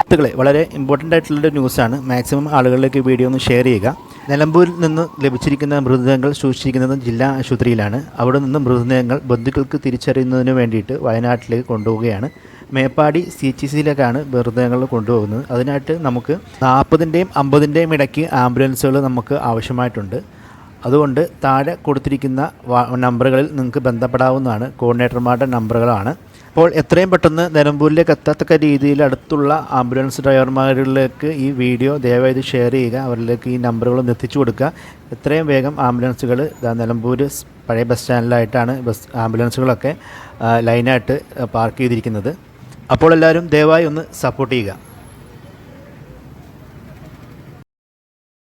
സുഹൃത്തുക്കളെ, വളരെ ഇമ്പോർട്ടൻ്റ് ആയിട്ടുള്ളൊരു ന്യൂസാണ്. മാക്സിമം ആളുകളിലേക്ക് വീഡിയോ ഒന്ന് ഷെയർ ചെയ്യുക. നിലമ്പൂരിൽ നിന്ന് ലഭിച്ചിരിക്കുന്ന മൃതദേഹങ്ങൾ സൂക്ഷിച്ചിരിക്കുന്നത് ജില്ലാ ആശുപത്രിയിലാണ്. അവിടെ നിന്ന് മൃതദേഹങ്ങൾ ബന്ധുക്കൾക്ക് തിരിച്ചറിയുന്നതിന് വേണ്ടിയിട്ട് വയനാട്ടിലേക്ക് കൊണ്ടുപോവുകയാണ്. മേപ്പാടി CHCയിലേക്കാണ് മൃതദേഹങ്ങൾ കൊണ്ടുപോകുന്നത്. അതിനായിട്ട് നമുക്ക് 40ൻ്റെയും 50ൻ്റെയും ഇടയ്ക്ക് ആംബുലൻസുകൾ നമുക്ക് ആവശ്യമായിട്ടുണ്ട്. അതുകൊണ്ട് താഴെ കൊടുത്തിരിക്കുന്ന നമ്പറുകളിൽ നിങ്ങൾക്ക് ബന്ധപ്പെടാവുന്നതാണ്. കോർഡിനേറ്റർമാരുടെ നമ്പറുകളാണ്. അപ്പോൾ എത്രയും പെട്ടെന്ന് നിലമ്പൂരിലേക്ക് എത്തത്തക്ക രീതിയിൽ അടുത്തുള്ള ആംബുലൻസ് ഡ്രൈവർമാരിലേക്ക് ഈ വീഡിയോ ദയവായി ഷെയർ ചെയ്യുക. അവരിലേക്ക് ഈ നമ്പറുകളൊന്ന് എത്തിച്ചു കൊടുക്കുക. എത്രയും വേഗം ആംബുലൻസുകൾ നിലമ്പൂർ പഴയ ബസ് സ്റ്റാൻഡിലായിട്ടാണ് ആംബുലൻസുകളൊക്കെ ലൈനായിട്ട് പാർക്ക് ചെയ്തിരിക്കുന്നത്. അപ്പോൾ എല്ലാവരും ദയവായി ഒന്ന് സപ്പോർട്ട് ചെയ്യുക.